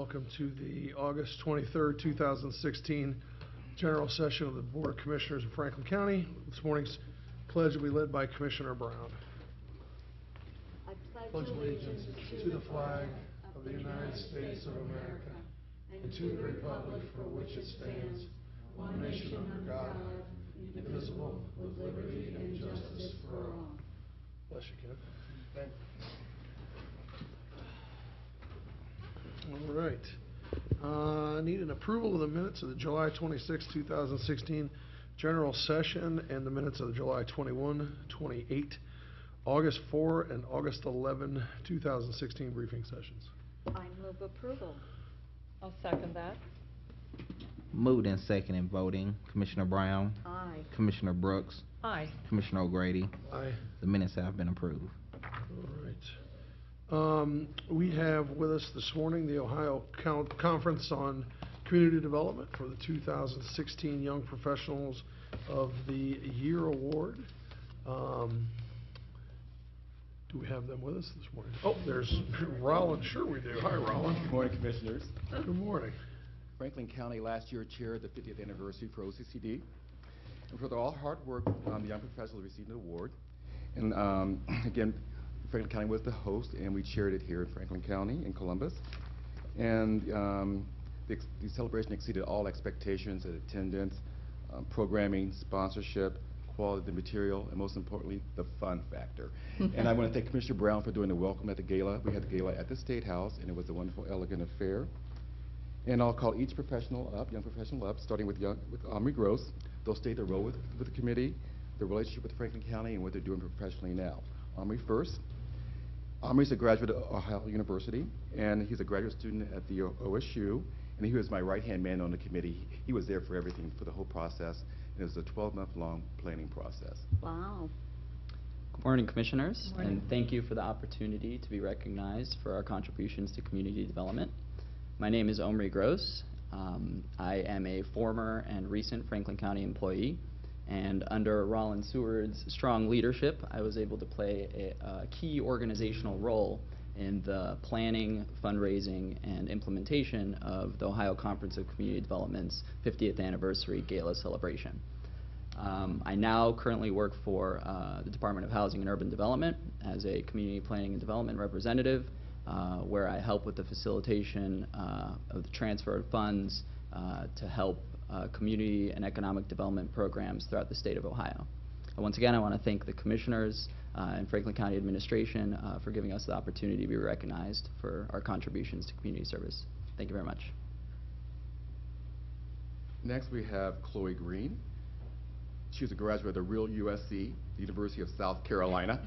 welcome to the August 23rd, 2016 General Session of the Board of Commissioners of Franklin County. This morning's pledge will be led by Commissioner Brown. I pledge allegiance to the flag of the United States of America and to the republic for which it stands, one nation under God, indivisible, with liberty and justice for all. Bless you, Ken. Thank you. All right. Need an approval of the minutes of the July 26, 2016 General Session and the minutes of the July 21, 28, August 4, and August 11, 2016 briefing sessions. I move approval. I'll second that. Moved and second in voting. Commissioner Brown. Aye. Commissioner Brooks. Aye. Commissioner O'Grady. Aye. The minutes have been approved. All right. We have with us this morning the Ohio Conference on Community Development for the 2016 Young Professionals of the Year Award. Do we have them with us this morning? Oh, there's Rollin. Sure we do. Hi, Rollin. Good morning, Commissioners. Good morning. Franklin County last year chaired the 50th anniversary for OCCD. And for all hard work, the young professionals received an award. And again, Franklin County was the host, and we chaired it here in Franklin County in Columbus. And the celebration exceeded all expectations of attendance, programming, sponsorship, quality of the material, and most importantly, the fun factor. And I want to thank Commissioner Brown for doing the welcome at the gala. We had the gala at the State House, and it was a wonderful, elegant affair. And I'll call each professional up, young professional up, starting with Omri Gross. They'll state their role with the committee, their relationship with Franklin County, and what they're doing professionally now. Omri first. Omri's a graduate of Ohio University, and he's a graduate student at the OSU, and he was my right-hand man on the committee. He was there for everything, for the whole process, and it was a 12-month-long planning process. Wow. Good morning, Commissioners, Good morning. and thank you for the opportunity to be recognized for our contributions to community development. My name is Omri Gross. I am a former and recent Franklin County employee, and under Rollin Seward's strong leadership, I was able to play a key organizational role in the planning, fundraising, and implementation of the Ohio Conference of Community Development's 50th anniversary gala celebration. I now currently work for the Department of Housing and Urban Development as a community planning and development representative, where I help with the facilitation of the transfer of funds to help community and economic development programs throughout the state of Ohio. Once again, I want to thank the Commissioners and Franklin County Administration for giving us the opportunity to be recognized for our contributions to community service. Thank you very much. Next, we have Chloe Green. She was a graduate of the real USC, the University of South Carolina.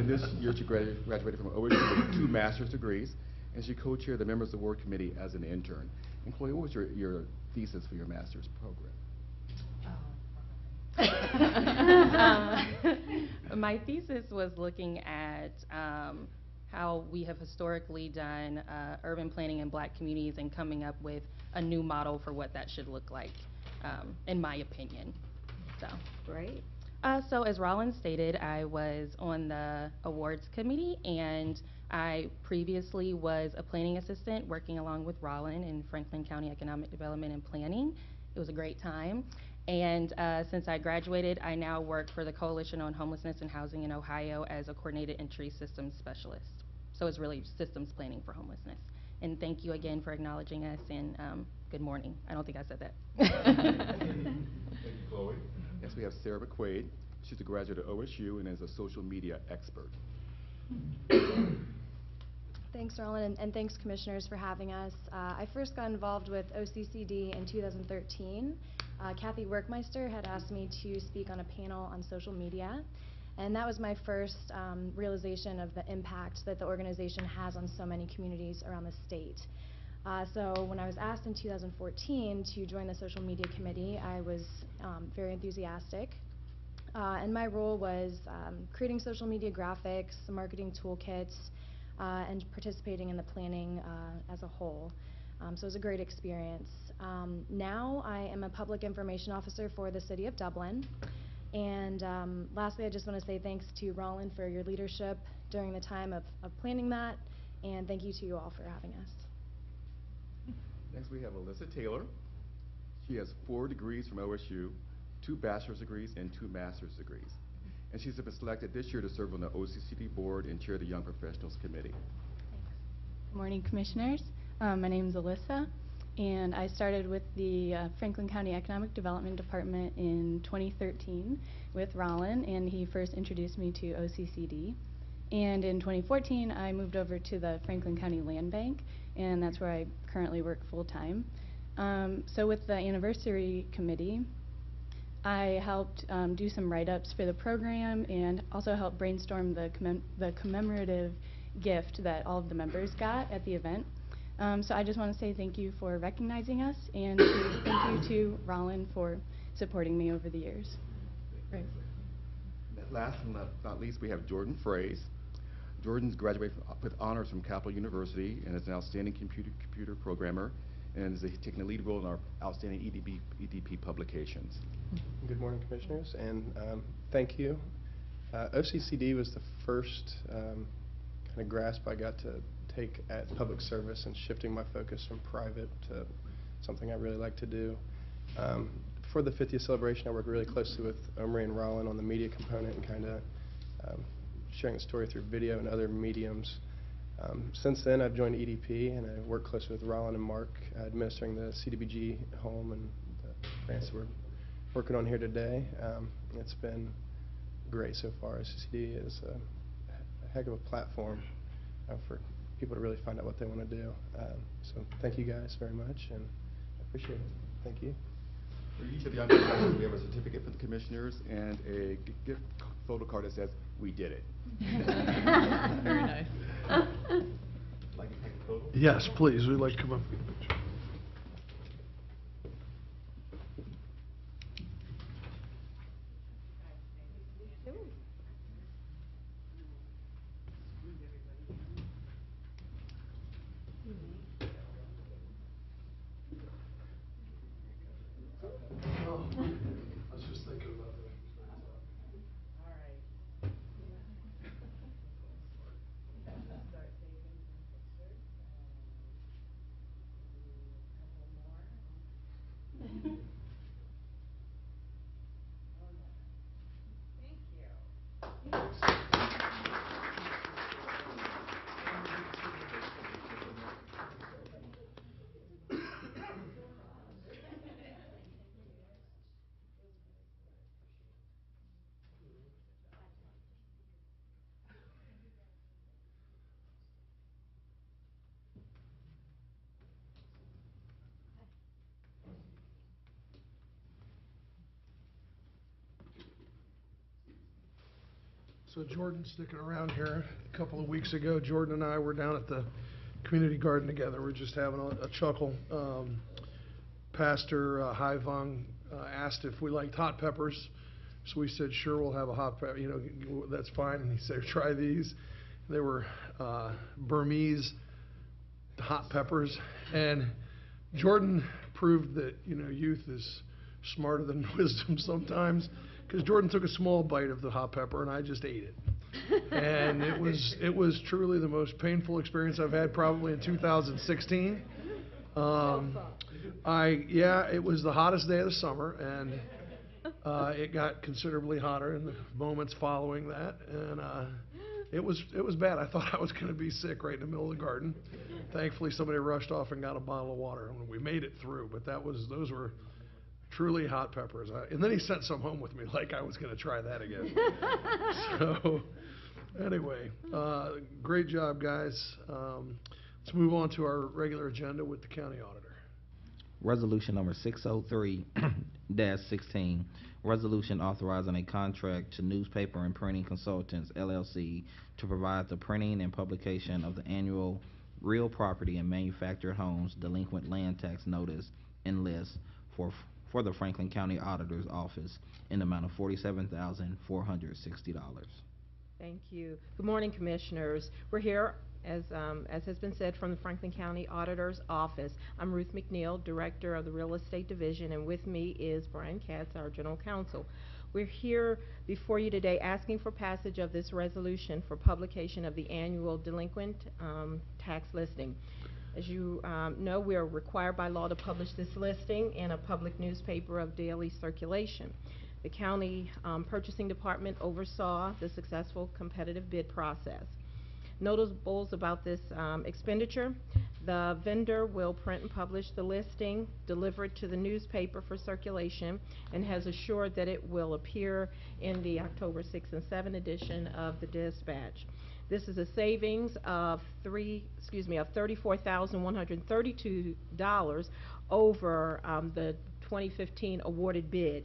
This year, she graduated from OSU with 2 master's degrees, and she co-chaired the Members Award Committee as an intern. And Chloe, what was your thesis for your master's program? My thesis was looking at how we have historically done urban planning in Black communities and coming up with a new model for what that should look like, in my opinion. So Great. So as Rollin stated, I was on the awards committee, and I previously was a planning assistant working along with Rollin in Franklin County Economic Development and Planning. It was a great time. And since I graduated, I now work for the Coalition on Homelessness and Housing in Ohio as a coordinated entry systems specialist. So it's really systems planning for homelessness. And thank you again for acknowledging us, and good morning. I don't think I said that. Thank you, Chloe. Next, we have Sarah McQuaid. She's a graduate of OSU and is a social media expert. Thanks, Rollin, and thanks, Commissioners, for having us. I first got involved with OCCD in 2013. Kathy Workmeister had asked me to speak on a panel on social media, and that was my first realization of the impact that the organization has on so many communities around the state. So when I was asked in 2014 to join the social media committee, I was very enthusiastic. And my role was creating social media graphics, marketing toolkits, and participating in the planning as a whole. So it was a great experience. Now I am a public information officer for the City of Dublin. And lastly, I just want to say thanks to Rollin for your leadership during the time of planning that, and thank you to you all for having us. Next, we have Alyssa Taylor. She has 4 degrees from OSU, 2 bachelor's degrees, and 2 master's degrees. And she's been selected this year to serve on the OCCD board and chair the Young Professionals Committee. Good morning, Commissioners. My name is Alyssa, and I started with the Franklin County Economic Development Department in 2013 with Rollin, and he first introduced me to OCCD. And in 2014, I moved over to the Franklin County Land Bank, and that's where I currently work full-time. So with the Anniversary Committee, I helped do some write-ups for the program and also helped brainstorm the commemorative gift that all of the members got at the event. So I just want to say thank you for recognizing us, and thank you to Rollin for supporting me over the years. Right. Last and not least, we have Jordan Fraze. Jordan's graduated with honors from Capital University and is an outstanding computer programmer and is taking a lead role in our outstanding EDP publications. Good morning, Commissioners, and thank you. OCCD was the first kind of grasp I got to take at public service and shifting my focus from private to something I really like to do. For the 50th celebration, I worked really closely with Omri and Rollin on the media component and kind of sharing the story through video and other mediums. Since then, I've joined EDP, and I work closely with Rollin and Mark, administering the CDBG home and the grants that we're working on here today. It's been great so far. OCCD is a heck of a platform for people to really find out what they want to do. So thank you guys very much, and I appreciate it. Thank you. For each of the young professionals, we have a certificate for the commissioners and a gift photo card that says, "We did it." Very nice. Like to take a photo? Yes, please, we'd like to come up and get a picture. I was just thinking about that. So Jordan's sticking around here. A couple of weeks ago, Jordan and I were down at the community garden together. We're just having a chuckle. Pastor Hai Vong asked if we liked hot peppers. So we said, sure, we'll have a hot pepper. You know, that's fine. And he said, try these. They were Burmese hot peppers. And Jordan proved that, you know, youth is smarter than wisdom sometimes. Because Jordan took a small bite of the hot pepper and I just ate it. And it was truly the most painful experience I've had probably in 2016. It was the hottest day of the summer, and it got considerably hotter in the moments following that, and it was bad. I thought I was going to be sick right in the middle of the garden. Thankfully, somebody rushed off and got a bottle of water, and we made it through. But those were truly hot peppers. And then he sent some home with me, like I was going to try that again. So, anyway, great job, guys. Let's move on to our regular agenda with the county auditor. Resolution number 603-16, resolution authorizing a contract to Newspaper and Printing Consultants, LLC, to provide the printing and publication of the annual real property and manufactured homes delinquent land tax notice and list for the Franklin County Auditor's Office in the amount of $47,460. Thank you. Good morning, Commissioners. We're here, as has been said, from the Franklin County Auditor's Office. I'm Ruth McNeil, Director of the Real Estate Division, and with me is Brian Katz, our General Counsel. We're here before you today asking for passage of this resolution for publication of the annual delinquent tax listing. As you know, we are required by law to publish this listing in a public newspaper of daily circulation. The county purchasing department oversaw the successful competitive bid process. Notables about this expenditure: the vendor will print and publish the listing, deliver it to the newspaper for circulation, and has assured that it will appear in the October 6 and 7 edition of the Dispatch. This is a savings of $34,132 over the 2015 awarded bid.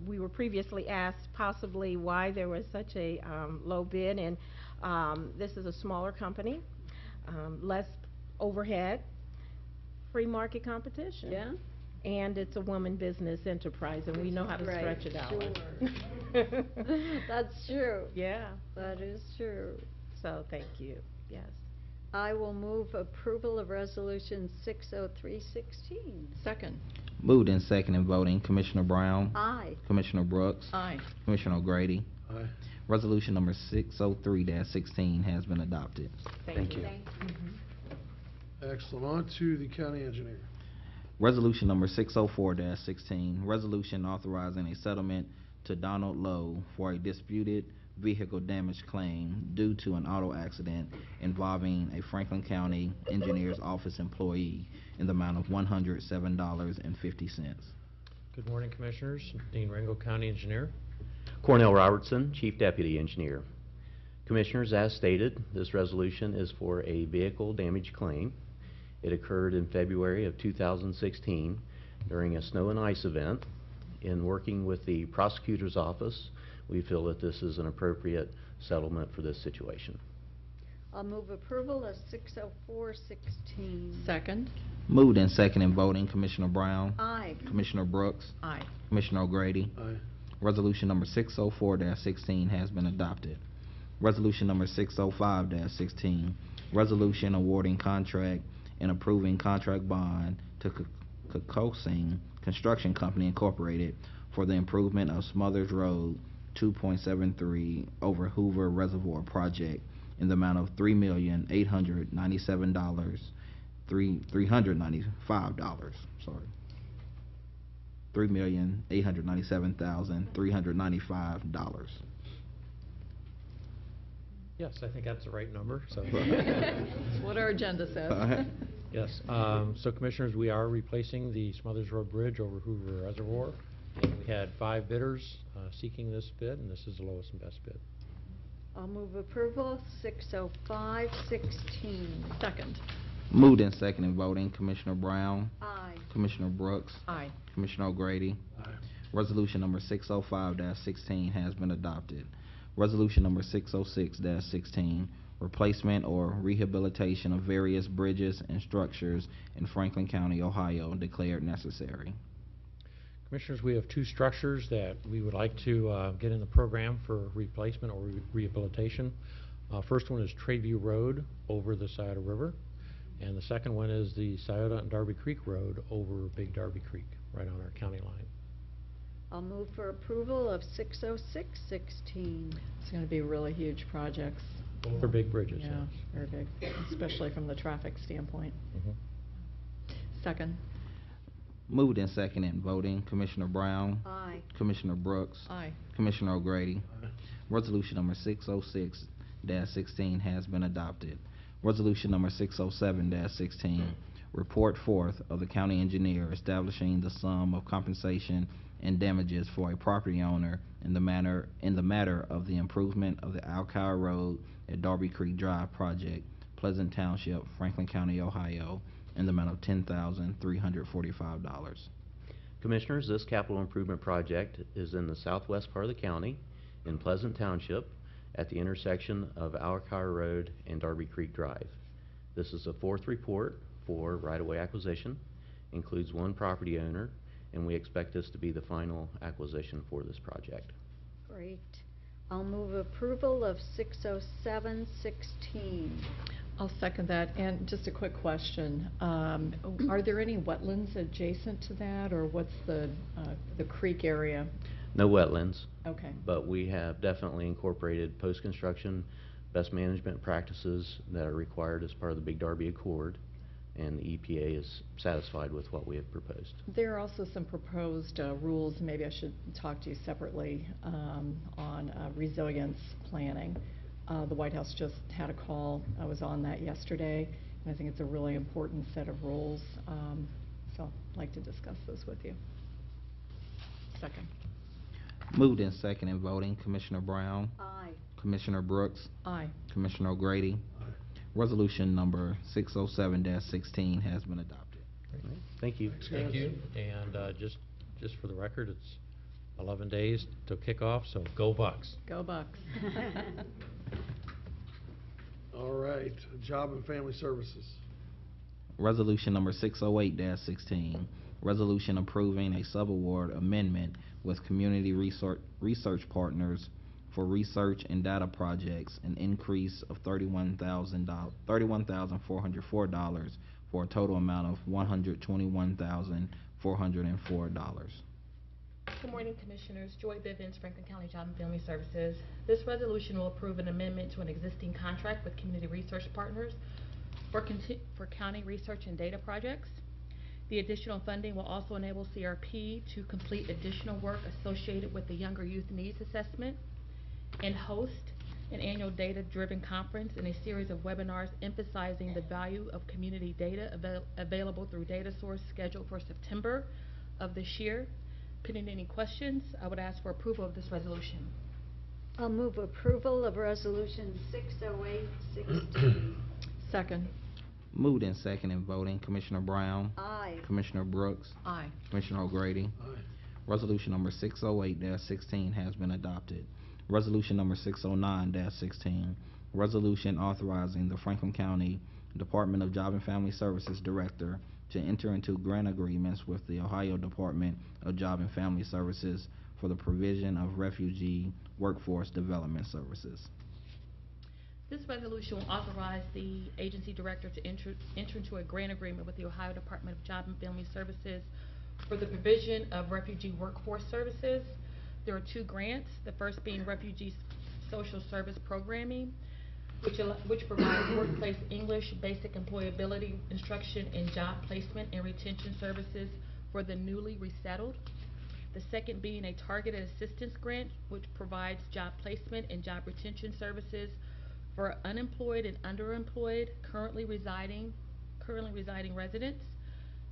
We were previously asked possibly why there was such a low bid, and this is a smaller company, less overhead, free market competition. Yeah? And it's a woman business enterprise, and we know how to Right, stretch it out. sure. That's true. Yeah. That is true. So, thank you. Yes. I will move approval of Resolution 60316. Second. Moved in second and voting, Commissioner Brown, Aye. Commissioner Brooks, Aye. Commissioner O'Grady. Aye. Resolution number 603-16 has been adopted. Thank you. Excellent. On to the county engineer. Resolution number 604-16, resolution authorizing a settlement to Donald Lowe for a disputed vehicle damage claim due to an auto accident involving a Franklin County Engineers Office employee in the amount of $107.50. Good morning, Commissioners. Dean Ringo, County Engineer. Cornell Robertson, Chief Deputy Engineer. Commissioners, as stated, this resolution is for a vehicle damage claim. It occurred in February of 2016 during a snow and ice event. In working with the prosecutor's office, we feel that this is an appropriate settlement for this situation. I'll move approval of 60416. Second. Moved in second and voting, Commissioner Brown, Aye. Commissioner Brooks, Aye. Commissioner O'Grady. Aye. Resolution number 604-16 has been adopted. Resolution number 605-16, resolution awarding contract and approving contract bond to Kokosing Construction Company Incorporated for the improvement of Smothers Road 2.73 over Hoover Reservoir project in the amount of $3,897,395. Sorry. $3,897,395. Yes, I think that's the right number. So, That's what our agenda says. yes. So, Commissioners, we are replacing the Smothers Road Bridge over Hoover Reservoir. And we had 5 bidders seeking this bid, and this is the lowest and best bid. I'll move approval 60516. Second. Moved in second and voting, Commissioner Brown, Aye. Commissioner Brooks, Aye. Commissioner O'Grady. Aye. Resolution number 605-16 has been adopted. Resolution number 606-16, replacement or rehabilitation of various bridges and structures in Franklin County, Ohio, declared necessary. Commissioners, we have 2 structures that we would like to get in the program for replacement or rehabilitation. First one is Tradeview Road over the Scioto River, and the second one is the Scioto and Darby Creek Road over Big Darby Creek, right on our county line. I'll move for approval of 60616. It's going to be really huge projects. Both are big bridges. Yeah, yes. very big, especially from the traffic standpoint. Mhm. Second. Moved in second and voting, Commissioner Brown, Aye. Commissioner Brooks, Aye. Commissioner O'Grady. Aye. Resolution number 606-16 has been adopted. Resolution number 607-16, report forth of the county engineer establishing the sum of compensation and damages for a property owner in the matter of the improvement of the Alcoa Road at Darby Creek Drive project, Pleasant Township, Franklin County, Ohio, in the amount of $10,345. Commissioners, this capital improvement project is in the southwest part of the county in Pleasant Township at the intersection of Alcoa Road and Darby Creek Drive. This is the 4th report for right-of-way acquisition, includes 1 property owner, and we expect this to be the final acquisition for this project. Great. I'll move approval of 60716. I'll second that. And just a quick question. Are there any wetlands adjacent to that, or what's the creek area? No wetlands, Okay. but we have definitely incorporated post-construction best management practices that are required as part of the Big Darby Accord, and the EPA is satisfied with what we have proposed. There are also some proposed rules, maybe I should talk to you separately, on resilience planning. The White House just had a call. I was on that yesterday, and I think it's a really important set of rules. So I'd like to discuss those with you. Second. Moved in second and voting, Commissioner Brown, Aye. Commissioner Brooks, Aye. Commissioner O'Grady. Resolution number 607-16 has been adopted. Thank you. Thank you. And just for the record, it's 11 days to kick off, so go Bucks. Go Bucks. All right, Job and Family Services. Resolution number 608-16, resolution approving a subaward amendment with Community Research Partners for research and data projects, an increase of $31,404 for a total amount of $121,404. Good morning, Commissioners. Joy Bivens, Franklin County Job and Family Services. This resolution will approve an amendment to an existing contract with Community Research Partners for county research and data projects. The additional funding will also enable CRP to complete additional work associated with the Younger Youth Needs Assessment and host an annual data-driven conference and a series of webinars emphasizing the value of community data available through DataSource scheduled for September of this year. Pending any questions, I would ask for approval of this resolution. I'll move approval of Resolution 608-16. Second. Moved in second and voting, Commissioner Brown, Aye. Commissioner Brooks, Aye. Commissioner O'Grady. Aye. Resolution number 608-16 has been adopted. Resolution number 609-16, resolution authorizing the Franklin County Department of Job and Family Services Director to enter into grant agreements with the Ohio Department of Job and Family Services for the provision of refugee workforce development services. This resolution will authorize the agency director to enter into a grant agreement with the Ohio Department of Job and Family Services for the provision of refugee workforce services. There are two grants, the first being Refugee Social Service Programming, which provides workplace English, basic employability instruction, and job placement and retention services for the newly resettled. The second being a Targeted Assistance Grant, which provides job placement and job retention services for unemployed and underemployed currently residing residents.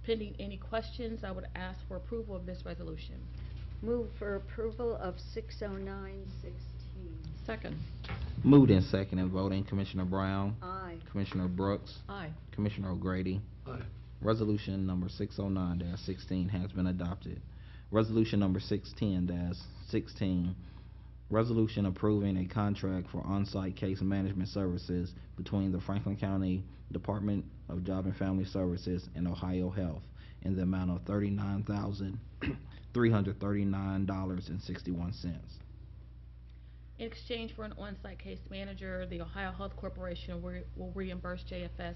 Pending any questions, I would ask for approval of this resolution. Move for approval of 609-16. Second. Moved in second and voting, Commissioner Brown, Aye. Commissioner Brooks, Aye. Commissioner O'Grady. Aye. Resolution number 609-16 has been adopted. Resolution number 610-16, resolution approving a contract for on-site case management services between the Franklin County Department of Job and Family Services and Ohio Health in the amount of $39,339.61. In exchange for an on-site case manager, the Ohio Health Corporation will reimburse JFS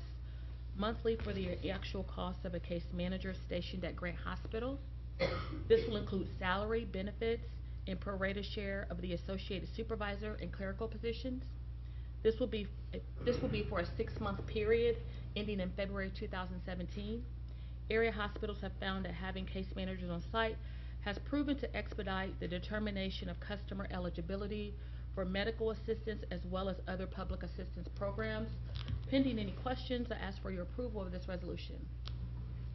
monthly for the actual cost of a case manager stationed at Grant Hospital. This will include salary, benefits, and pro-rata share of the associated supervisor and clerical positions. This will be for a 6-month period ending in February 2017. Area hospitals have found that having case managers on site has proven to expedite the determination of customer eligibility for medical assistance as well as other public assistance programs. Pending any questions, I ask for your approval of this resolution.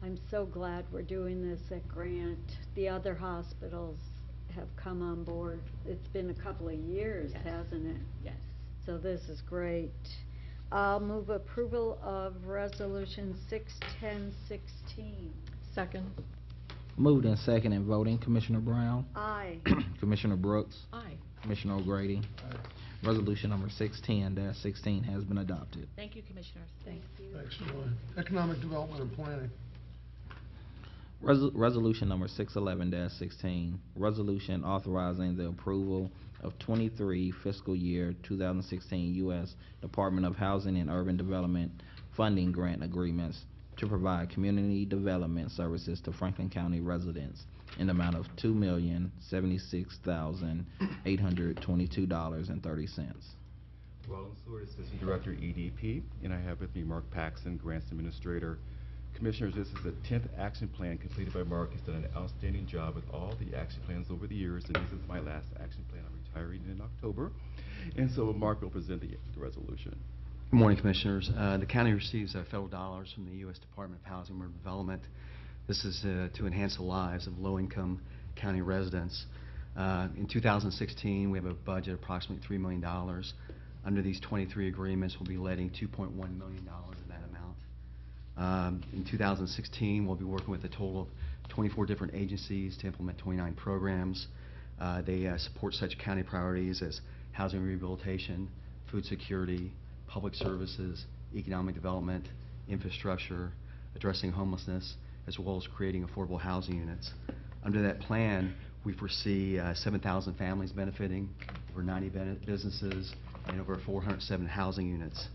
I'm so glad we're doing this at Grant. The other hospitals have come on board. It's been a couple of years, Yes. hasn't it? Yes. So this is great. I'll move approval of Resolution 610-16. Second. Moved in second and voting, Commissioner Brown, Aye. Commissioner Brooks, Aye. Commissioner O'Grady. Resolution number 610-16 has been adopted. Thank you, Commissioners. Thank you. Thanks, Joy. Economic Development and Planning. Resolution number 611-16, resolution authorizing the approval of 23 fiscal year 2016 U.S. Department of Housing and Urban Development funding grant agreements to provide community development services to Franklin County residents in the amount of $2,076,822.30. Rollins Stewart, Assistant Director, EDP, and I have with me Mark Paxson, Grants Administrator. Commissioners, this is the 10th action plan completed by Mark. He's done an outstanding job with all the action plans over the years, and this is my last action plan. I'm retiring in October, and so Mark will present the resolution. Good morning, Commissioners. The county receives federal dollars from the U.S. Department of Housing and Urban Development. This is to enhance the lives of low-income county residents. In 2016, we have a budget of approximately $3 million. Under these 23 agreements, we'll be letting $2.1 million of that amount. In 2016, we'll be working with a total of 24 different agencies to implement 29 programs. They support such county priorities as housing rehabilitation, food security, public services, economic development, infrastructure, addressing homelessness, as well as creating affordable housing units. Under that plan, we foresee 7,000 families benefiting, over 90 businesses, and over 407 housing units.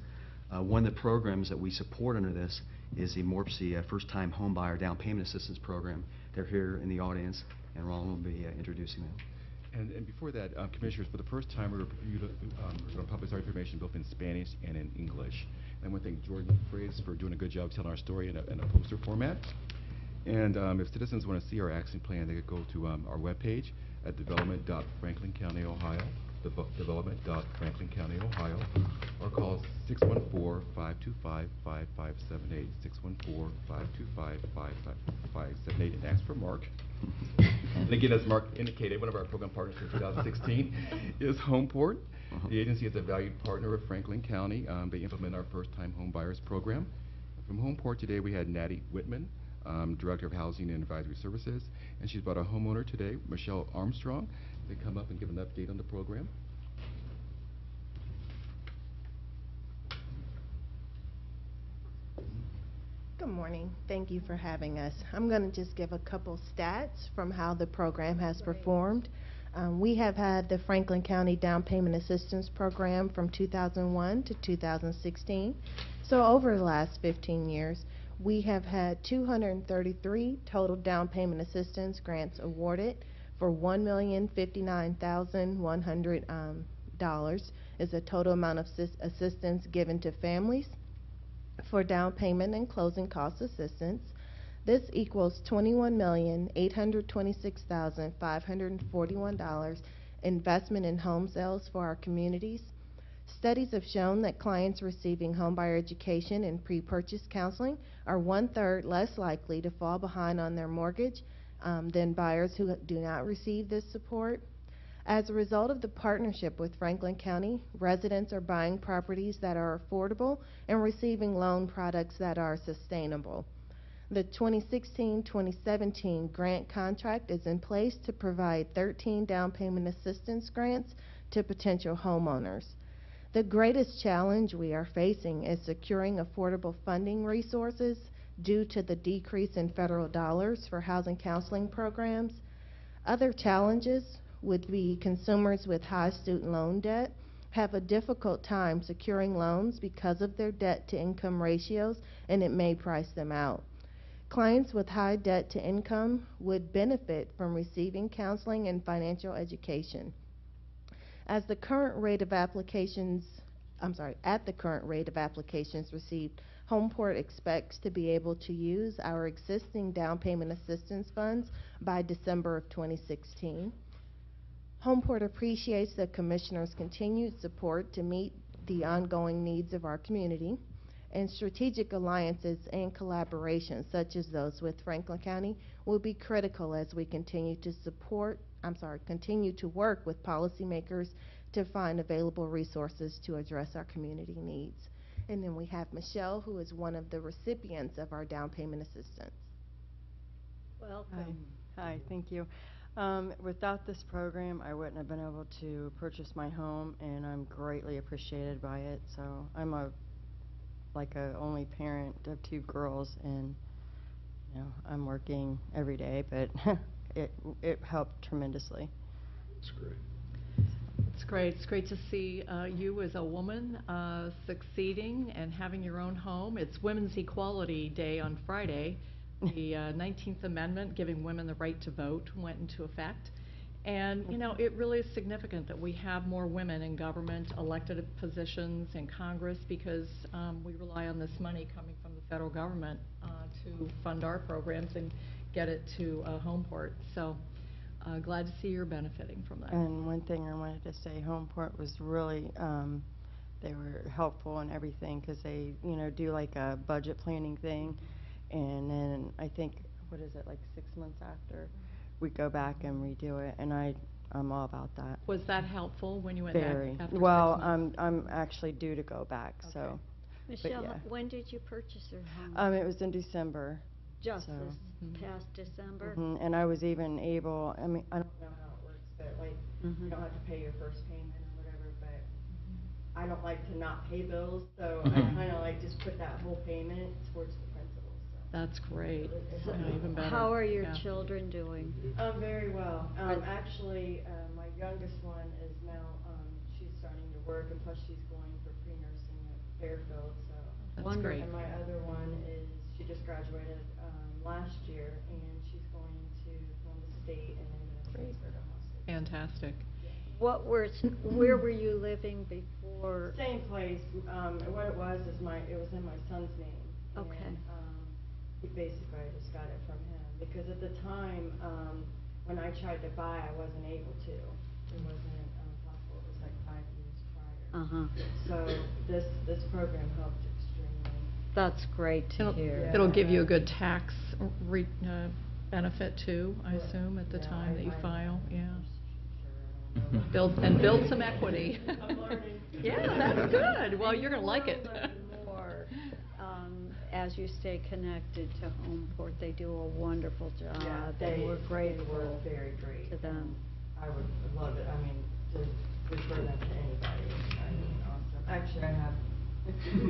One of the programs that we support under this is the MORPC First-Time Homebuyer Down Payment Assistance Program. They're here in the audience, and Ron will be introducing them. And before that, Commissioners, for the first time, we're going to publish our information both in Spanish and in English. And I want to thank Jordan Freitas for doing a good job telling our story in a poster format. And if citizens want to see our action plan, they could go to our webpage at development.franklincounty.ohio, development.franklincounty.ohio, or call 614-525-5578, 614-525-5578, and ask for Mark. And again, as Mark indicated, one of our program partners for 2016 is Homeport. The agency is a valued partner of Franklin County. They implement our first-time home buyers program. From Homeport today, we had Natty Whitman, Director of Housing and Advisory Services, and she's brought a homeowner today, Michelle Armstrong. They come up and give an update on the program. Good morning. Thank you for having us. I'm going to just give a couple stats from how the program has performed. We have had the Franklin County Down Payment Assistance Program from 2001 to 2016. So over the last 15 years, we have had 233 total down payment assistance grants awarded for $1,059,100 is the total amount of assistance given to families for down payment and closing cost assistance. This equals $21,826,541 investment in home sales for our communities. Studies have shown that clients receiving homebuyer education and pre-purchase counseling are 1/3 less likely to fall behind on their mortgage than buyers who do not receive this support. As a result of the partnership with Franklin County, residents are buying properties that are affordable and receiving loan products that are sustainable. The 2016-2017 grant contract is in place to provide 13 down payment assistance grants to potential homeowners. The greatest challenge we are facing is securing affordable funding resources due to the decrease in federal dollars for housing counseling programs. Other challenges would be consumers with high student loan debt have a difficult time securing loans because of their debt to income ratios, and it may price them out. Clients with high debt to income would benefit from receiving counseling and financial education. At the current rate of applications received, Homeport expects to be able to use our existing down payment assistance funds by December of 2016. Homeport appreciates the Commissioner's continued support to meet the ongoing needs of our community, and strategic alliances and collaborations such as those with Franklin County will be critical as we continue to work with policymakers to find available resources to address our community needs. And then we have Michelle, who is one of the recipients of our down payment assistance. Welcome. Hi, thank you. Without this program, I wouldn't have been able to purchase my home, and I'm greatly appreciated by it. So I'm like a only parent of 2 girls, and I'm working every day, but it helped tremendously. That's great. It's great. It's great to see you as a woman succeeding and having your own home. It's Women's Equality Day on Friday. The 19th Amendment, giving women the right to vote, went into effect. And, you know, it really is significant that we have more women in government, elected positions in Congress, because we rely on this money coming from the federal government to fund our programs and get it to Homeport. So glad to see you're benefiting from that. And one thing I wanted to say, Homeport was really, they were helpful and everything, because they, you know, do like a budget planning thing, and then I think, what is it, like 6 months after, we go back and redo it, and I'm all about that. Was that helpful when you went Very. back after Well, 6 months? I'm actually due to go back, so. but Michelle, yeah. when did you purchase your home? It was in December. Just so. this past December? And I was even able, I mean, I don't know how it works, but like, you don't have to pay your first payment or whatever, but I don't like to not pay bills, so I kind of like just put that whole payment towards the principal, so. That's great. So Yeah, even better. how are your Yeah. children doing? Very well. Are- Actually, my youngest one is now, she's starting to work, and plus she's going for pre-nursing at Fairfield, so. That's great. And my other one is, she just graduated last year, and she's going to Columbus State, and then going to transfer to Hostage. Fantastic. Where were you living before? Same place. What it was is it was in my son's name. Okay. And, basically, I just got it from him, because at the time, when I tried to buy, I wasn't able to. It wasn't possible. It was like 5 years prior. So this program helped extremely. That's great to hear. It'll give you a good tax benefit too, I assume, at the time that you file, yeah. Build some equity. I'm learning. Yeah, that's good. Well, you're gonna like it. More, as you stay connected to Homeport, they do a wonderful job. They we're were grateful very great. to them. I would love it. I mean, to refer them to anybody. I mean, awesome. Actually, I have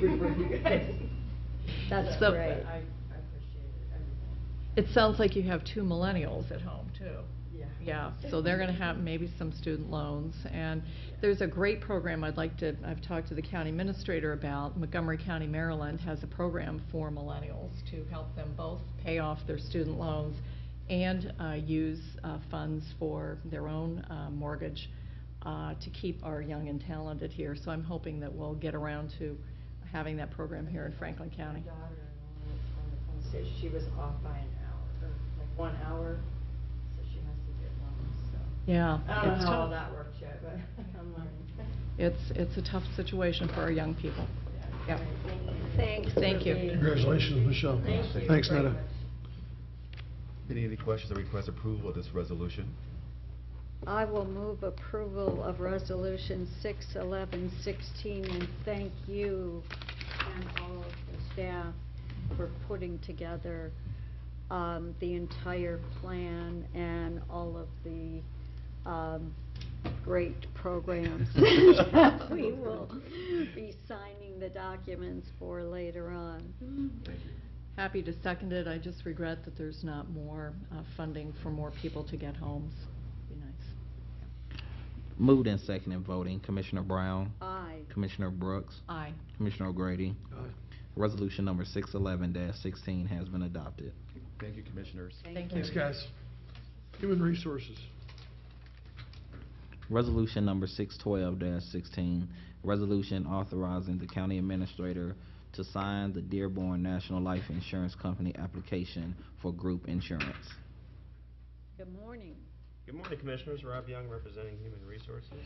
referred you guys. That's So- great. I appreciate it, everything. It sounds like you have 2 millennials at home too. Yeah. Yeah, so they're going to have maybe some student loans. And there's a great program I've talked to the county administrator about. Montgomery County, Maryland has a program for millennials to help them both pay off their student loans and use funds for their own mortgage to keep our young and talented here. So I'm hoping that we'll get around to having that program here in Franklin County. My daughter on the stage, she was off by an hour, or like 1 hour, so she has to get loans, so. Yeah, I don't it's know how all tough. that works yet, but I'm learning. It's a tough situation for our young people. Yeah. Yep. Thanks. Thank you. Congratulations, Michelle. Thank you Thanks, very Netta. much. Any questions or request approval of this resolution? I will move approval of Resolution 61116 and thank you and all of the staff for putting together the entire plan and all of the great programs that we will be signing the documents for later on. Happy to second it. I just regret that there's not more funding for more people to get homes. Be nice. Moved and seconded voting. Commissioner Brown? Aye. Commissioner Brooks? Aye. Commissioner O'Grady? Aye. Resolution number 611-16 has been adopted. Thank you, Commissioners. Thank you. Thanks, guys. Human Resources. Resolution number 612-16, resolution authorizing the county administrator to sign the Dearborn National Life Insurance Company application for group insurance. Good morning. Good morning, Commissioners. Rob Young, representing Human Resources.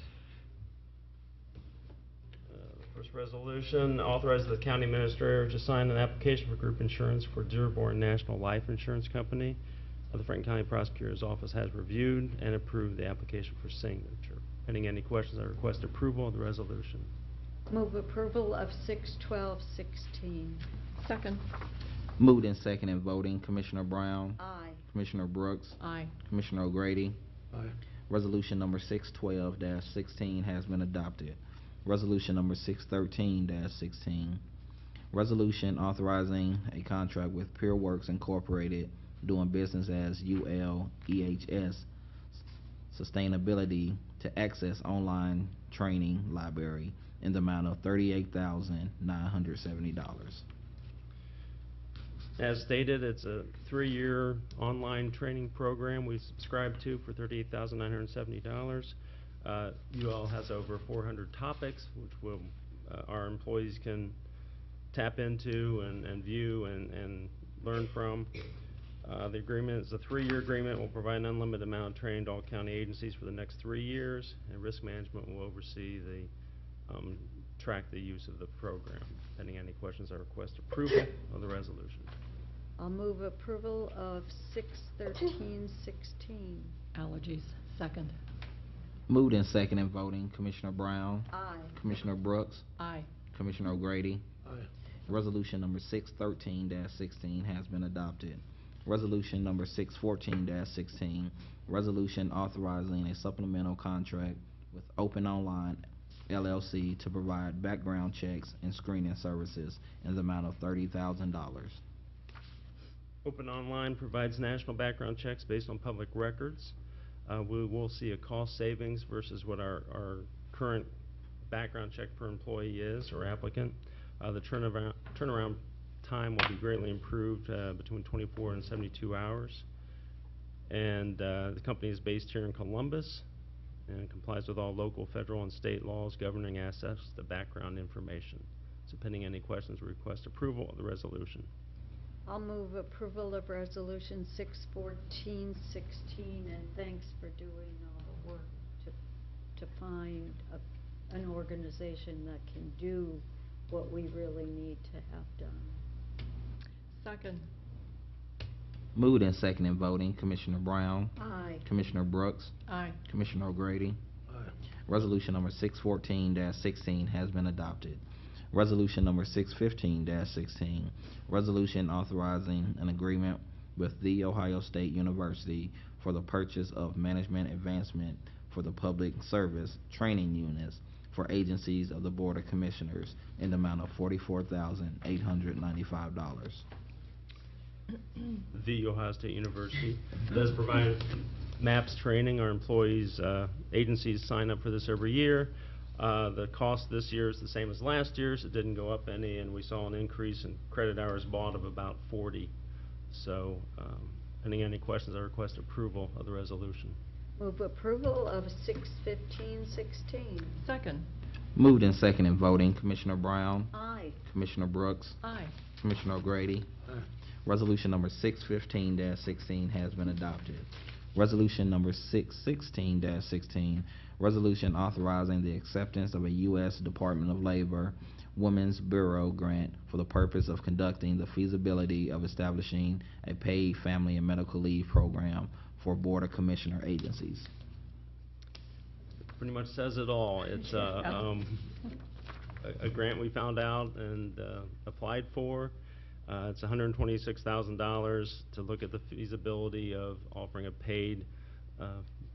The first resolution authorizes the county administrator to sign an application for group insurance for Dearborn National Life Insurance Company. The Franklin County Prosecutor's Office has reviewed and approved the application for signature. Pending any questions, I request approval of the resolution. Move approval of 61216. Second. Moved and seconded voting. Commissioner Brown? Aye. Commissioner Brooks? Aye. Commissioner O'Grady? Aye. Resolution number 612-16 has been adopted. Resolution number 613-16, resolution authorizing a contract with Pure Works Incorporated, doing business as ULEHS Sustainability, to access online training library in the amount of $38,970. As stated, it's a 3-year online training program we subscribe to for $38,970. UL has over 400 topics, which our employees can tap into and view and learn from. The agreement is a 3-year agreement. Will provide an unlimited amount of training to all county agencies for the next 3 years, and risk management will oversee track the use of the program. Pending any questions, I request approval of the resolution. I'll move approval of 6/13/16. Allergies. Second. Moved in second and voting, Commissioner Brown, Aye. Commissioner Brooks, Aye. Commissioner O'Grady. Aye. Resolution number 613-16 has been adopted. Resolution number 614-16, resolution authorizing a supplemental contract with Open Online LLC to provide background checks and screening services in the amount of $30,000. Open Online provides national background checks based on public records. We will see a cost savings versus what our current background check per employee is or applicant. The turnaround time will be greatly improved, between 24 and 72 hours. And the company is based here in Columbus and complies with all local, federal, and state laws governing access to background information. So pending any questions, we request approval of the resolution. I'll move approval of Resolution 6/14/16, and thanks for doing all the work to find an organization that can do what we really need to have done. Second. Moved in second and voting, Commissioner Brown, Aye. Commissioner Brooks, Aye. Commissioner O'Grady. Aye. Resolution number 614-16 has been adopted. Resolution number 615-16, resolution authorizing an agreement with The Ohio State University for the purchase of management advancement for the public service training units for agencies of the Board of Commissioners in the amount of $44,895. The Ohio State University does provide MAPS training. Our employees, agencies sign up for this every year. The cost this year is the same as last year's. It didn't go up any, and we saw an increase in credit hours bought of about 40. So, pending any questions, I request approval of the resolution. Move approval of 6/15/16. Second. Moved in second and voting, Commissioner Brown, Aye. Commissioner Brooks, Aye. Commissioner O'Grady. Aye. Resolution number 615-16 has been adopted. Resolution number 616-16, resolution authorizing the acceptance of a U.S. Department of Labor Women's Bureau grant for the purpose of conducting the feasibility of establishing a paid family and medical leave program for Board of Commissioner agencies. Pretty much says it all. It's a grant we found out and applied for. It's $126,000 to look at the feasibility of offering a paid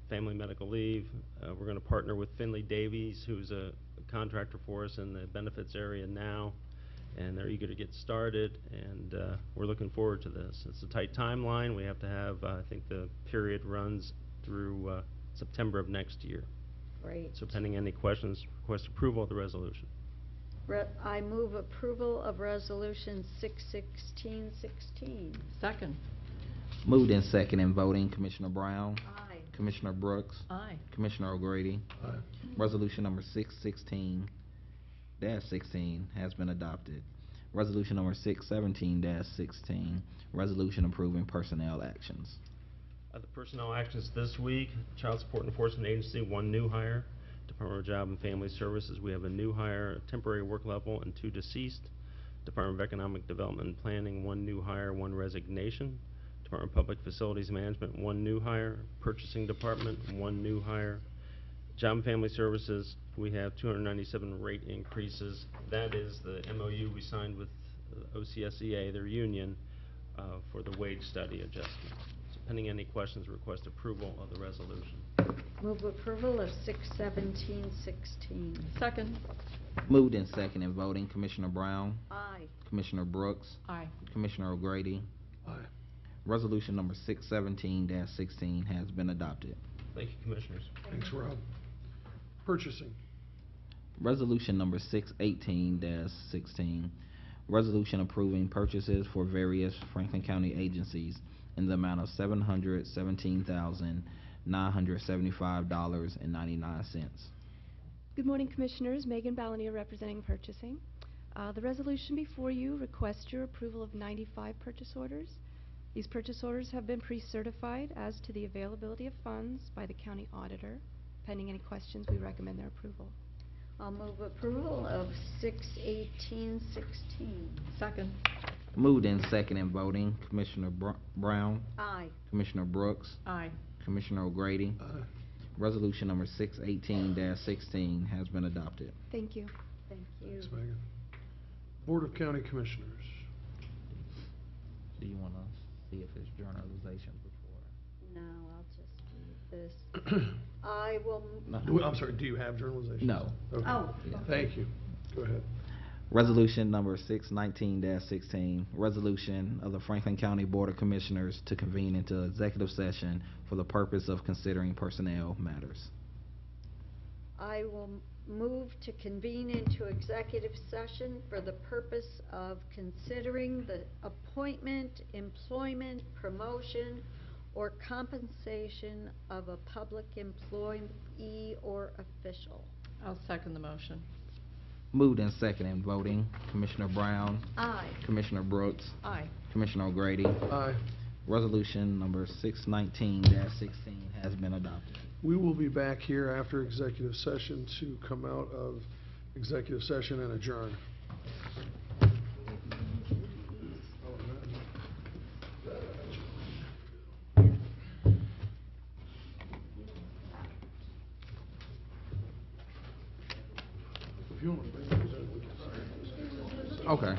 family medical leave. We're going to partner with Finley Davies, who's a contractor for us in the benefits area now, and they're eager to get started, and we're looking forward to this. It's a tight timeline. We have to have, I think the period runs through September of next year. Great. So pending any questions, request approval of the resolution. I move approval of Resolution 6/16/16. Second. Moved in second and voting, Commissioner Brown, Aye. Commissioner Brooks, Aye. Commissioner O'Grady. Aye. Resolution number 616-16 has been adopted. Resolution number 617-16, resolution approving personnel actions. The personnel actions this week: Child Support Enforcement Agency, 1 new hire. Department of Job and Family Services, we have a new hire, a temporary work level, and 2 deceased. Department of Economic Development and Planning, 1 new hire, 1 resignation. Department of Public Facilities Management, 1 new hire. Purchasing Department, 1 new hire. Job and Family Services, we have 297 rate increases. That is the MOU we signed with OCSEA, their union, for the wage study adjustment. So pending any questions, request approval of the resolution. Move approval of 6/17/16. Second. Moved in second and voting, Commissioner Brown, Aye. Commissioner Brooks, Aye. Commissioner O'Grady. Aye. Resolution number 617-16 has been adopted. Thank you, Commissioners. Thanks, Rob. Purchasing. Resolution number 618-16, Resolution approving purchases for various Franklin County agencies in the amount of $717,975.99. Good morning, Commissioners. Megan Balanier representing purchasing. The resolution before you requests your approval of 95 purchase orders. These purchase orders have been pre-certified as to the availability of funds by the county auditor. Pending any questions, we recommend their approval. I'll move approval of 6/18/16. Second. Moved in second and voting, Commissioner Brown, Aye. Commissioner Brooks, Aye. Commissioner O'Grady. Aye. Resolution number 6/18-16 has been adopted. Thank you. Thank you. Thanks, Megan. Board of County Commissioners. Do you want to see if it's journalization before? No, I'll just leave this. I will. I'm sorry, do you have journalization? No. Okay. Oh, Yeah. Thank you. Go ahead. Resolution number 6/19-16, resolution of the Franklin County Board of Commissioners to convene into executive session for the purpose of considering personnel matters. I will move to convene into executive session for the purpose of considering the appointment, employment, promotion, or compensation of a public employee or official. I'll second the motion. Moved in second and voting, Commissioner Brown, Aye. Commissioner Brooks, Aye. Commissioner O'Grady. Aye. Resolution number 6/19-16 has been adopted. We will be back here after executive session to come out of executive session and adjourn. If you want to bring those in, we can. Okay.